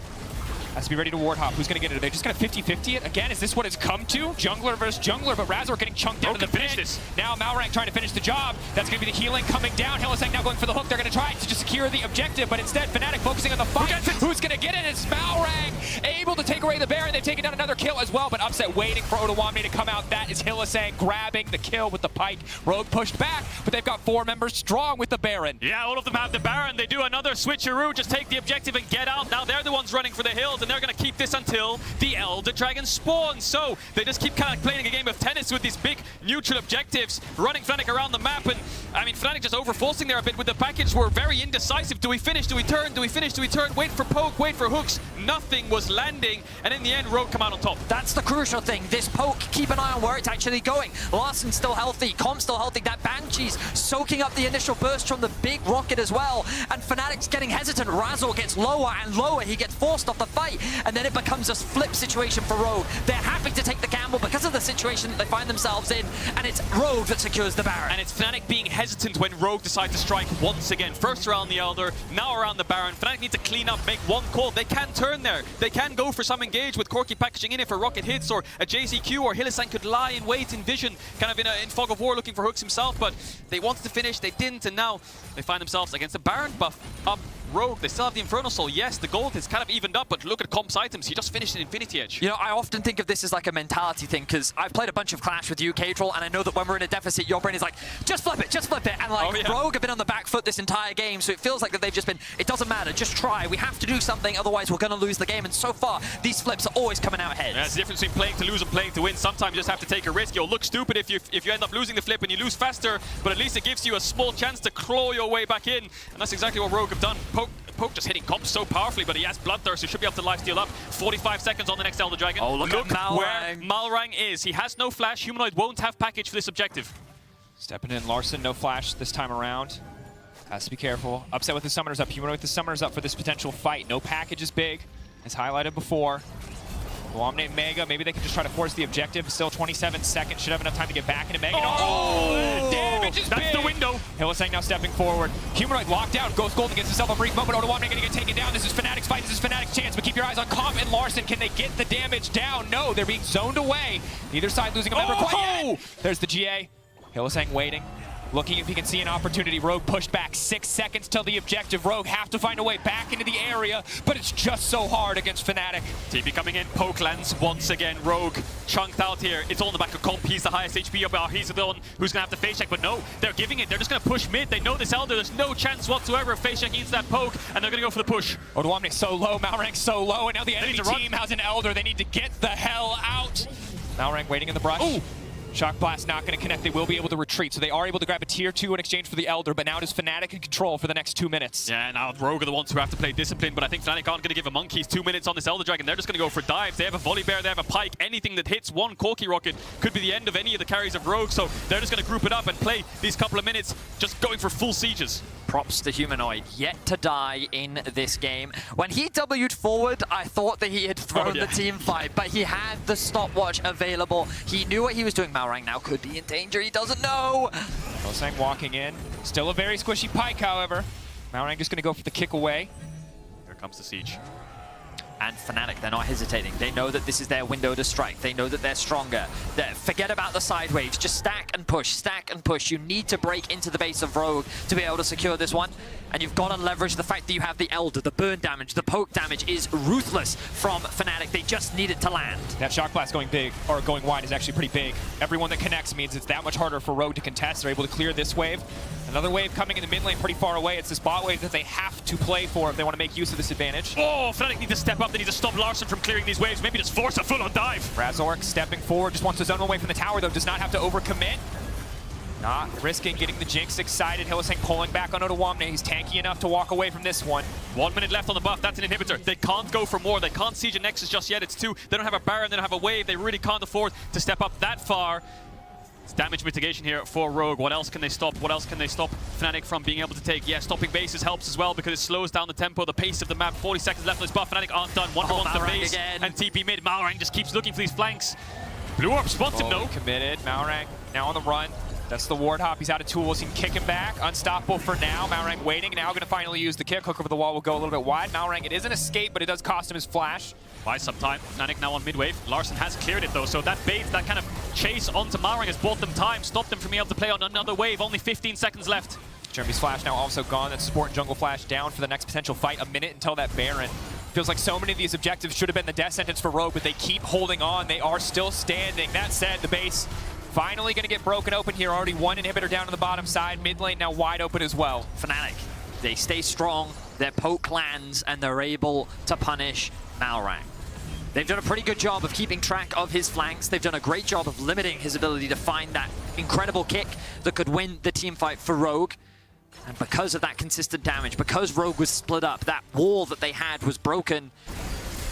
Has to be ready to ward hop. Who's going to get it? Are they just going to 50-50 it? Again, is this what it's come to? Jungler versus jungler, but Razork getting chunked down to the finish this. Now Malrang trying to finish the job. That's going to be the healing coming down. Hylissang now going for the hook. They're going to try to just secure the objective, but instead Fnatic focusing on the fight. Who's going to get it? It's Malrang able to take away the Baron. They've taken down another kill as well, but Upset waiting for Odoamne to come out. That is Hylissang grabbing the kill with the pike. Rogue pushed back, but they've got 4 members strong with the Baron. Yeah, all of them have the Baron. They do another switcheroo, just take the objective and get out. Now they're the ones running for the hills, and they're going to keep this until the Elder Dragon spawns. So they just keep kind of playing a game of tennis with these big neutral objectives, running Fnatic around the map. And I mean, Fnatic just overforcing there a bit with the package. We're very indecisive. Do we finish? Do we turn? Do we finish? Do we turn? Wait for poke, wait for hooks. Nothing was landing. And in the end, Rogue come out on top. That's the crucial thing. This poke, keep an eye on where it's actually going. Larson's still healthy. Comp's still healthy. That Banshee's soaking up the initial burst from the big rocket as well. And Fnatic's getting hesitant. Razor gets lower and lower. He gets forced off the fight. And then it becomes a flip situation for Rogue. They're happy to take the gamble because of the situation that they find themselves in, and it's Rogue that secures the Baron. And it's Fnatic being hesitant when Rogue decides to strike once again. First around the Elder, now around the Baron. Fnatic need to clean up, make one call. They can turn there. They can go for some engage with Corki packaging in if a rocket hits, or a JCQ, or Hylissang could lie in wait in vision, kind of in fog of war looking for hooks himself, but they wanted to finish, they didn't, and now they find themselves against the Baron buff up. Rogue, they still have the Infernal Soul. Yes, the gold is kind of evened up, but look at Comp's items. He just finished an Infinity Edge. You know, I often think of this as like a mentality thing, because I've played a bunch of Clash with you, Kadril, and I know that when we're in a deficit, your brain is like, just flip it, just flip it. And like, Rogue have been on the back foot this entire game, so it feels like that they've just been, it doesn't matter, just try. We have to do something, otherwise we're going to lose the game. And so far, these flips are always coming out ahead. Yeah, there's a difference between playing to lose and playing to win. Sometimes you just have to take a risk. You'll look stupid if you end up losing the flip and you lose faster, but at least it gives you a small chance to claw your way back in. And that's exactly what Rogue have done. Poke just hitting comps so powerfully, but he has Bloodthirst, he should be able to lifesteal up. 45 seconds on the next Elder Dragon. Oh, look at where Malrang. Malrang is. He has no flash. Humanoid won't have package for this objective. Stepping in, Larson, no flash this time around. Has to be careful. Upset with the summoners up. Humanoid with the summoners up for this potential fight. No package is big, as highlighted before. Womnate Mega, maybe they can just try to force the objective. Still 27 seconds, should have enough time to get back into Mega. Oh, damage is That's big. the window. Hylissang now stepping forward. Humanoid locked out. Ghost Golden gets himself a brief moment. Womnate gonna get taken down. This is Fnatic's fight. This is Fnatic's chance. But keep your eyes on Comp and Larson. Can they get the damage down? No, they're being zoned away. Neither side losing a member quite yet. There's the GA. Hylissang waiting. Looking if he can see an opportunity. Rogue pushed back 6 seconds till the objective. Rogue have to find a way back into the area, but it's just so hard against Fnatic. TP coming in, Poke lands once again. Rogue chunked out here. It's all in the back of Comp. He's the highest HP up. He's the one who's going to have to face check, but no, they're giving it. They're just going to push mid. They know this Elder. There's no chance whatsoever of face checking into that Poke, and they're going to go for the push. Womnate so low, Malrang so low, and now the enemy need to team has an Elder. They need to get the hell out. Malrang waiting in the brush. Ooh. Shock Blast not going to connect. They will be able to retreat, so they are able to grab a tier 2 in exchange for the Elder, but now it is Fnatic in control for the next 2 minutes. Yeah, now Rogue are the ones who have to play discipline, but I think Fnatic aren't going to give a monkeys 2 minutes on this Elder Dragon. They're just going to go for dives. They have a Volley Bear, they have a Pike. Anything that hits one Corki Rocket could be the end of any of the carries of Rogue, so they're just going to group it up and play these couple of minutes just going for full sieges. Props to Humanoid, yet to die in this game. When he W'd forward, I thought that he had thrown the team fight, but he had the stopwatch available. He knew what he was doing. Malrang now could be in danger, he doesn't know. Hylissang walking in. Still a very squishy Pike, however. Malrang just going to go for the kick away. Here comes the siege. And Fnatic, they're not hesitating. They know that this is their window to strike. They know that they're stronger. Forget about the side waves. Just stack and push, stack and push. You need to break into the base of Rogue to be able to secure this one. And you've got to leverage the fact that you have the Elder. The burn damage, the poke damage is ruthless from Fnatic. They just need it to land. That Shock Blast going big, or going wide, is actually pretty big. Everyone that connects means it's that much harder for Rogue to contest. They're able to clear this wave. Another wave coming in the mid lane pretty far away. It's this bot wave that they have to play for if they want to make use of this advantage. Oh, Fnatic need to step up. They need to stop Larson from clearing these waves. Maybe just force a full-on dive. Razork stepping forward, just wants to zone away from the tower, though. Does not have to overcommit. Not risking getting the Jinx excited. Hylissang pulling back on Womnate. He's tanky enough to walk away from this one. 1 minute left on the buff. That's an inhibitor. They can't go for more. They can't siege a Nexus just yet. It's 2. They don't have a Baron. They don't have a wave. They really can't afford to step up that far. It's damage mitigation here for Rogue. What else can they stop? What else can they stop Fnatic from being able to take? Yeah, stopping bases helps as well because it slows down the tempo, the pace of the map. 40 seconds left on this buff. Fnatic aren't done. One for one's the base again. and TP mid. Malrang just keeps looking for these flanks. Blue Orb spots him, no. Committed. Malrang now on the run. That's the ward hop. He's out of tools. He can kick him back. Unstoppable for now. Malrang waiting. Now going to finally use the kick. Hook over the wall will go a little bit wide. Malrang, it is an escape, but it does cost him his flash. Buys some time. Fnatic now on mid-wave. Larson has cleared it though, so that bait, that kind of chase onto Malrang has bought them time, stopped them from being able to play on another wave. Only 15 seconds left. Jeremy's flash now also gone. That's support and jungle flash down for the next potential fight. A minute until that Baron. Feels like so many of these objectives should have been the death sentence for Rogue, but they keep holding on. They are still standing. That said, the base finally going to get broken open here. Already one inhibitor down on the bottom side. Mid lane now wide open as well. Fnatic, they stay strong. Their poke lands, and they're able to punish Malrang. They've done a pretty good job of keeping track of his flanks. They've done a great job of limiting his ability to find that incredible kick that could win the team fight for Rogue. And because of that consistent damage, because Rogue was split up, that wall that they had was broken,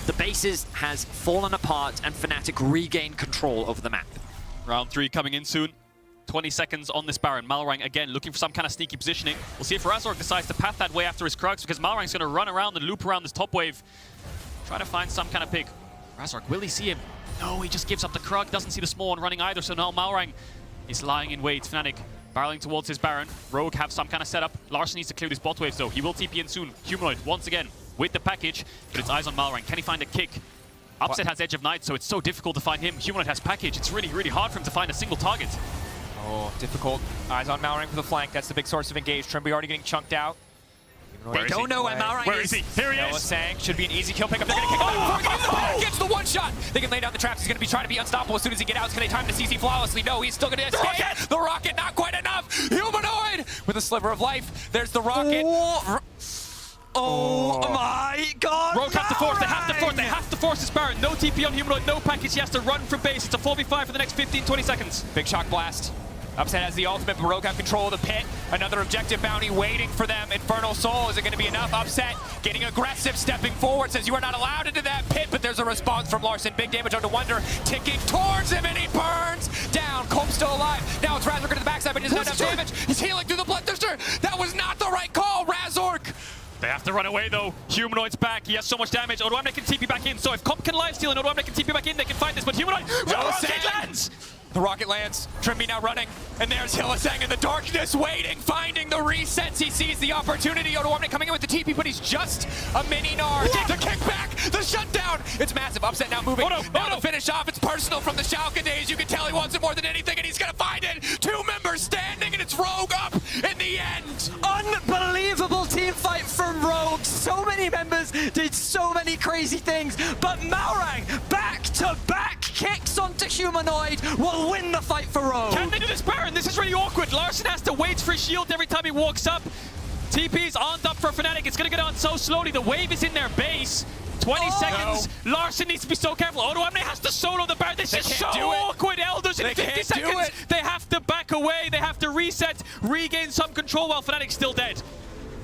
the bases has fallen apart and Fnatic regained control over the map. Round 3 coming in soon. 20 seconds on this Baron. Malrang again looking for some kind of sneaky positioning. We'll see if Razork decides to path that way after his Krugs, because Malrang's going to run around and loop around this top wave, trying to find some kind of pick. Razork, will he see him? No, he just gives up the Krug, doesn't see the small one running either, so now Malrang is lying in wait. Fnatic barreling towards his Baron. Rogue have some kind of setup. Larson needs to clear these bot waves though. He will TP in soon. Humanoid once again with the package, but it's eyes on Malrang. Can he find a kick? Upset has Edge of Night, so it's so difficult to find him. Humanoid has package. It's really, really hard for him to find a single target. Oh, difficult. Eyes on Malrang for the flank. That's the big source of engage. Trimby already getting chunked out. They don't know where Malrang is. Where is he? Here he is! Hylissang should be an easy kill pickup. They're going to kick him out before he gets the back. Gets the one shot. They can lay down the traps. He's going to be trying to be unstoppable as soon as he gets out. Can they time the CC flawlessly? No, he's still going to escape. The rocket, not quite enough. Humanoid with a sliver of life. There's the rocket. Oh my god! Rogue have to force, they have to force this Baron. No TP on Humanoid, no package, he has to run from base. It's a 4v5 for the next 15-20 seconds. Big shock blast. Upset has the ultimate, but Rogue have control of the pit. Another objective bounty waiting for them. Infernal Soul, is it going to be enough? Upset getting aggressive, stepping forward, says you are not allowed into that pit, but there's a response from Larson. Big damage onto Wonder, ticking towards him, and he burns down. Cole's still alive. Now it's Razork to the backside, but he doesn't have enough damage. He's healing through the Bloodthirster. That was not the right call, Razork. They have to run away though. Humanoid's back. He has so much damage. Odoamne can TP back in. So if Comp can lifesteal and Odoamne can TP back in, they can fight this. But Humanoid, rocket lands! The rocket lands. Trimby now running. And there's Hylissang in the darkness, waiting, finding the resets. He sees the opportunity. Odoamne coming in with the TP, but he's just a mini Nard. The kickback, the shutdown. It's massive. Upset now moving. Now to finish off. It's personal from the Schalke days. You can tell he wants it more than anything, and he's going to find it. 2 members standing, and it's Rogue up in the end. Unbelievable team fight from Rogue. So many members did so many crazy things, but Malrang back-to-back kicks onto Humanoid will win the fight for Rogue. Can they do this, Baron? This is really awkward. Larson has to wait for his shield every time he walks up. TP's aren't up for Fnatic. It's going to get on so slowly. The wave is in their base. 20 seconds. No. Larson needs to be so careful. Odoamne has to solo the Baron. This is so awkward. Elders in 50 seconds. They have to back away. They have to reset, regain some control while Fnatic's still dead.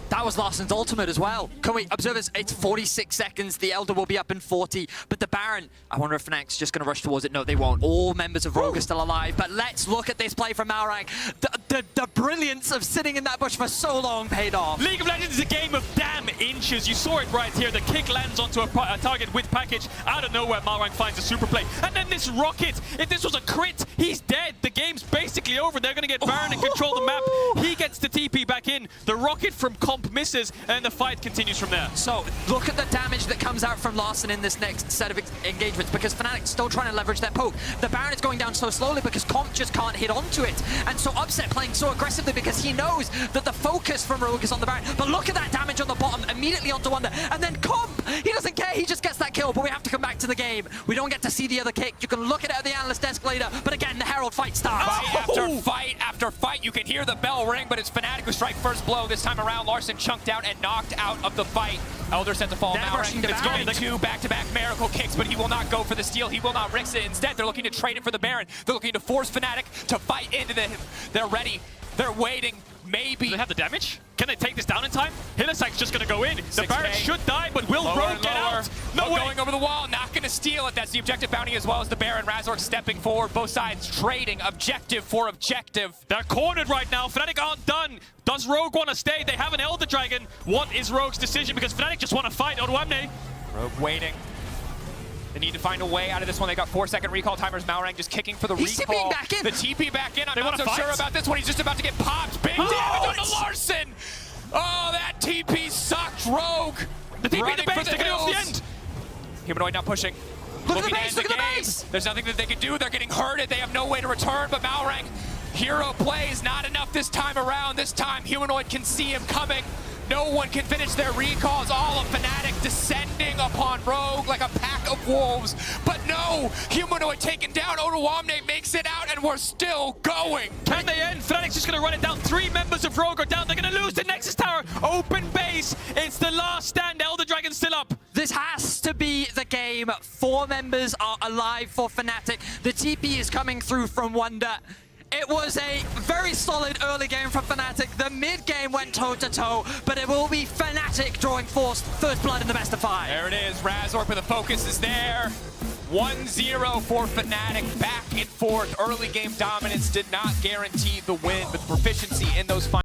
That was Larson's ultimate as well. Can we observe this? It's 46 seconds. The Elder will be up in 40. But the Baron, I wonder if Fnatic's just going to rush towards it. No, they won't. All members of Rogue are still alive. But let's look at this play from Malrang. The brilliance of sitting in that bush for so long paid off. League of Legends is a game of damn inches. You saw it right here. The kick lands onto a target with package. Out of nowhere, Malrang finds a super play. And then this rocket. If this was a crit, he's dead. The game's basically over. They're going to get Baron and control the map. He gets the TP back in. The rocket from Comp misses, and the fight continues from there. So look at the damage that comes out from Larson in this next set of engagements, because Fnatic's still trying to leverage their poke. The Baron is going down so slowly because Comp just can't hit onto it. And so Upset playing so aggressively because he knows that the focus from Rogue is on the Baron. But look at that damage on the bottom, immediately onto Wonder. And then Comp, he doesn't care, he just gets that kill, but we have to come back to the game. We don't get to see the other kick. You can look at it at the analyst desk later, but again, the Herald fight starts. Fight after fight, you can hear the bell ring, but it's Fnatic who strike first blow. This time around, Larson chunked out and knocked out of the fight. Elder set to fall now. It's going to 2 back-to-back miracle kicks, but he will not go for the steal. He will not risk it. Instead, they're looking to trade it for the Baron. They're looking to force Fnatic to fight into them. They're ready. They're waiting. Maybe. Do they have the damage? Can they take this down in time? Hylissang's just going to go in. The Baron should die, but will Rogue get out? No way. Going over the wall, not going to steal it. That's the objective bounty as well as the Baron. Razork stepping forward. Both sides trading objective for objective. They're cornered right now. Fnatic aren't done. Does Rogue want to stay? They have an Elder Dragon. What is Rogue's decision? Because Fnatic just want to fight Odoamne. Rogue waiting. They need to find a way out of this one. They got 4-second recall timers. Malrang just kicking for the recall. Back in. The TP back in. I'm not so sure about this one. He's just about to get popped. Big damage on the Larson. Oh, that TP sucked. Rogue. The TP in the base. They're going to the end. Humanoid now pushing. Look at the base. Look at the base. There's nothing that they can do. They're getting hurted. They have no way to return. But Malrang, hero plays. Not enough this time around. This time, Humanoid can see him coming. No one can finish their recalls. All of Fnatic descending upon Rogue like a pack of wolves. But no, Humanoid taken down. Odoamne makes it out, and we're still going. Can they end? Fnatic's just going to run it down. 3 members of Rogue are down. They're going to lose the Nexus Tower. Open base. It's the last stand. Elder Dragon's still up. This has to be the game. 4 members are alive for Fnatic. The TP is coming through from Wonder. It was a very solid early game from Fnatic. The mid game went toe-to-toe, but it will be Fnatic drawing first blood in the best of 5. There it is. Razork, but the focus is there. 1-0 for Fnatic. Back and forth. Early game dominance did not guarantee the win, but the proficiency in those finals.